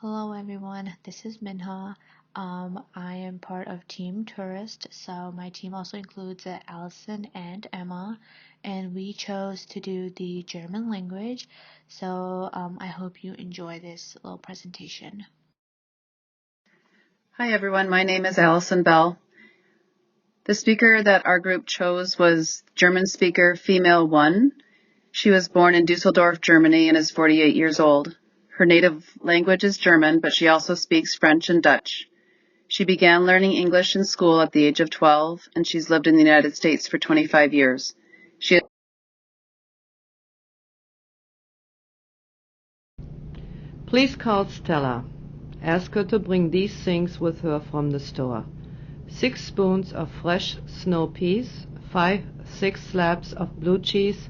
Hello everyone, this is Minha. I am part of Team Tourist, so my team also includes Allison and Emma, and we chose to do the German language, so I hope you enjoy this little presentation. Hi everyone, my name is Allison Bell. The speaker that our group chose was German speaker female 1. She was born in Dusseldorf, Germany and is 48 years old. Her native language is German, but she also speaks French and Dutch. She began learning English in school at the age of 12, and she's lived in the United States for 25 years. Please call Stella. Ask her to bring these things with her from the store. 6 spoons of fresh snow peas, 6 slabs of blue cheese,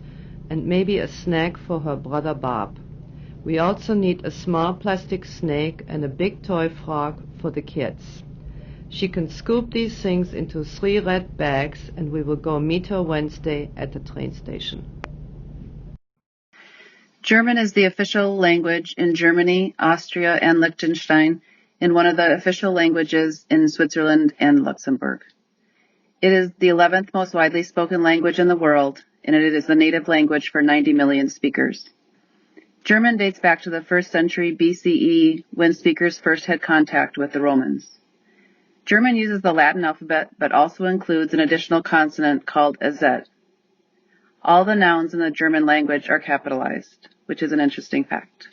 and maybe a snack for her brother Bob. We also need a small plastic snake and a big toy frog for the kids. She can scoop these things into 3 red bags, and we will go meet her Wednesday at the train station. German is the official language in Germany, Austria, and Liechtenstein, and one of the official languages in Switzerland and Luxembourg. It is the 11th most widely spoken language in the world, and it is the native language for 90 million speakers. German dates back to the 1st century BCE, when speakers first had contact with the Romans. German uses the Latin alphabet, but also includes an additional consonant called a Z. All the nouns in the German language are capitalized, which is an interesting fact.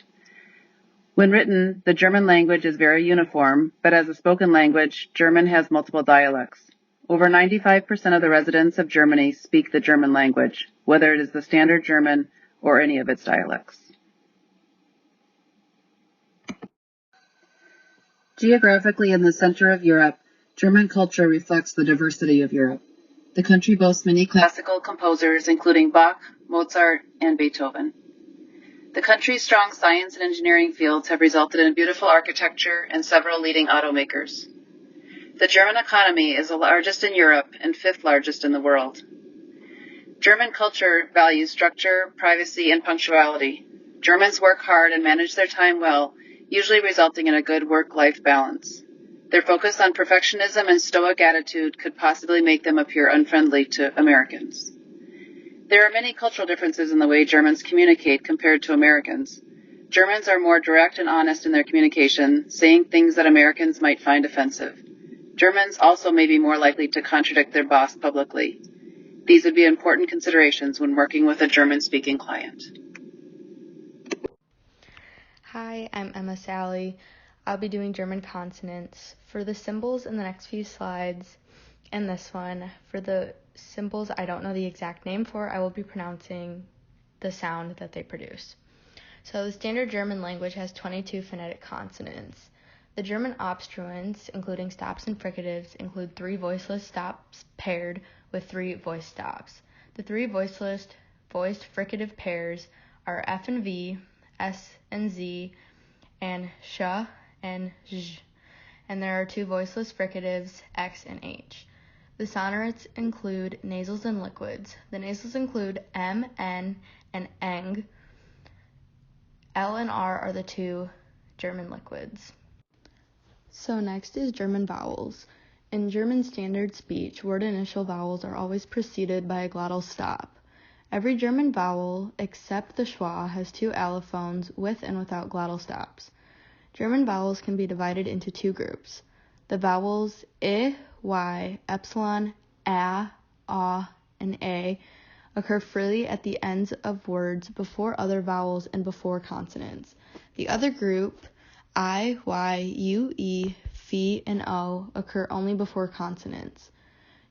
When written, the German language is very uniform, but as a spoken language, German has multiple dialects. Over 95% of the residents of Germany speak the German language, whether it is the standard German or any of its dialects. Geographically in the center of Europe, German culture reflects the diversity of Europe. The country boasts many classical composers, including Bach, Mozart, and Beethoven. The country's strong science and engineering fields have resulted in beautiful architecture and several leading automakers. The German economy is the largest in Europe and 5th largest in the world. German culture values structure, privacy, and punctuality. Germans work hard and manage their time well, usually resulting in a good work-life balance. Their focus on perfectionism and stoic attitude could possibly make them appear unfriendly to Americans. There are many cultural differences in the way Germans communicate compared to Americans. Germans are more direct and honest in their communication, saying things that Americans might find offensive. Germans also may be more likely to contradict their boss publicly. These would be important considerations when working with a German-speaking client. Hi, I'm Emma Sally. I'll be doing German consonants. For the symbols in the next few slides and this one, for the symbols I don't know the exact name for, I will be pronouncing the sound that they produce. So the standard German language has 22 phonetic consonants. The German obstruents, including stops and fricatives, include 3 voiceless stops paired with 3 voiced stops. The 3 voiced fricative pairs are F and V, S and Z, and sh and zh. And there are 2 voiceless fricatives, X and H. The sonorists include nasals and liquids. The nasals include M, N, and eng. L and R are the 2 German liquids. So next is German vowels. In German standard speech, word initial vowels are always preceded by a glottal stop. Every German vowel, except the schwa, has 2 allophones with and without glottal stops. German vowels can be divided into 2 groups. The vowels I, Y, epsilon, A, and A occur freely at the ends of words before other vowels and before consonants. The other group, I, Y, U, E, Phi, and O, occur only before consonants.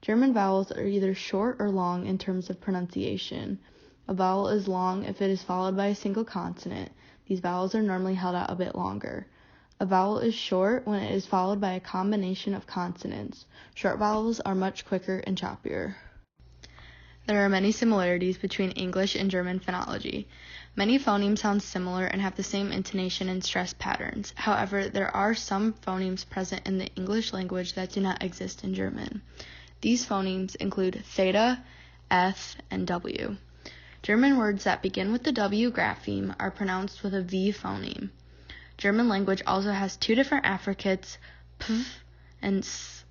German vowels are either short or long in terms of pronunciation. A vowel is long if it is followed by a single consonant. These vowels are normally held out a bit longer. A vowel is short when it is followed by a combination of consonants. Short vowels are much quicker and choppier. There are many similarities between English and German phonology. Many phonemes sound similar and have the same intonation and stress patterns. However, there are some phonemes present in the English language that do not exist in German. These phonemes include theta, F, and W. German words that begin with the W grapheme are pronounced with a V phoneme. German language also has two different affricates, p and s.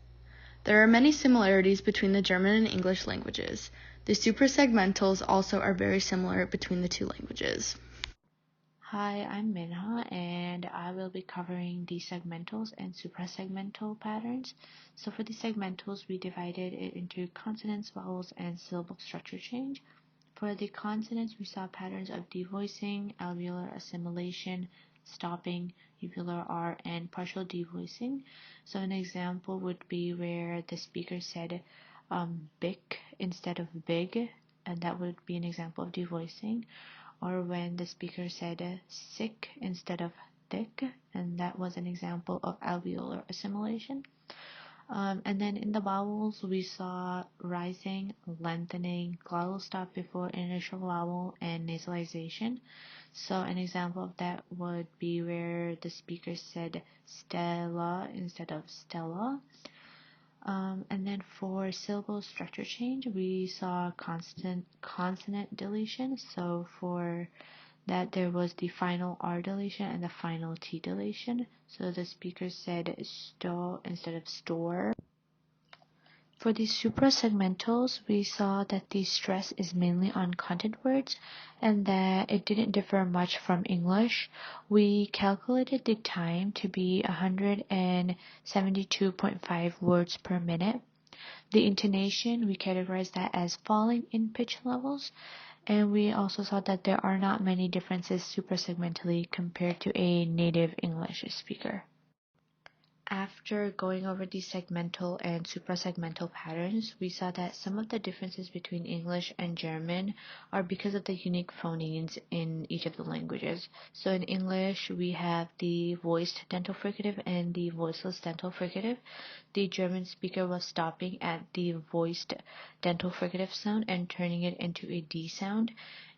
There are many similarities between the German and English languages. The suprasegmentals also are very similar between the two languages. Hi, I'm Minha, and I will be covering the segmentals and suprasegmental patterns. So for the segmentals, we divided it into consonants, vowels, and syllable structure change. For the consonants, we saw patterns of devoicing, alveolar assimilation, stopping, uvular R, and partial devoicing. So an example would be where the speaker said bic instead of big, and that would be an example of devoicing. Or when the speaker said sick instead of thick, and that was an example of alveolar assimilation. And then in the vowels, we saw rising, lengthening, glottal stop before initial vowel, and nasalization. So an example of that would be where the speaker said Stella instead of Stella. And then for syllable structure change, we saw consonant deletion. So for that, there was the final R deletion and the final T deletion. So the speaker said sto instead of store. For the suprasegmentals, we saw that the stress is mainly on content words and that it didn't differ much from English. We calculated the time to be 172.5 words per minute. The intonation, we categorized that as falling in pitch levels, and we also saw that there are not many differences suprasegmentally compared to a native English speaker. After going over the segmental and suprasegmental patterns, we saw that some of the differences between English and German are because of the unique phonemes in each of the languages. So in English, we have the voiced dental fricative and the voiceless dental fricative. The German speaker was stopping at the voiced dental fricative sound and turning it into a D sound,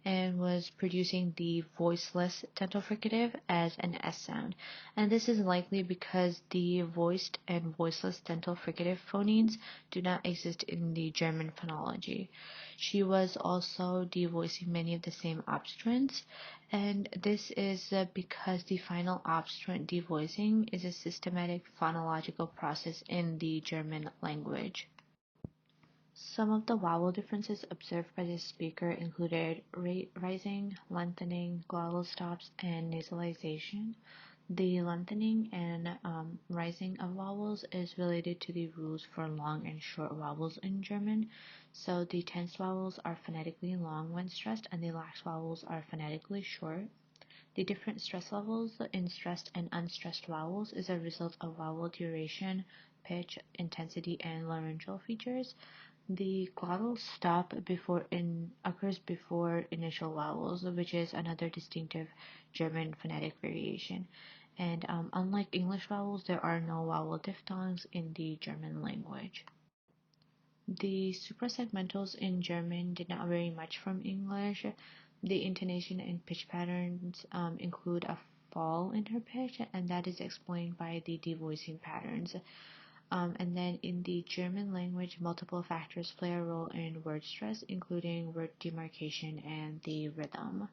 and was producing the voiceless dental fricative as an S sound. And this is likely because the voiced and voiceless dental fricative phonemes do not exist in the German phonology. She was also devoicing many of the same obstruents, and this is because the final obstruent devoicing is a systematic phonological process in the German language. Some of the vowel differences observed by the speaker included rising, lengthening, glottal stops, and nasalization. The lengthening and rising of vowels is related to the rules for long and short vowels in German. So the tense vowels are phonetically long when stressed, and the lax vowels are phonetically short. The different stress levels in stressed and unstressed vowels is a result of vowel duration, pitch, intensity, and laryngeal features. The glottal stop occurs before initial vowels, which is another distinctive German phonetic variation. And unlike English vowels, there are no vowel diphthongs in the German language. The suprasegmentals in German did not vary much from English. The intonation and pitch patterns include a fall in her pitch, and that is explained by the devoicing patterns. And then in the German language, multiple factors play a role in word stress, including word demarcation and the rhythm.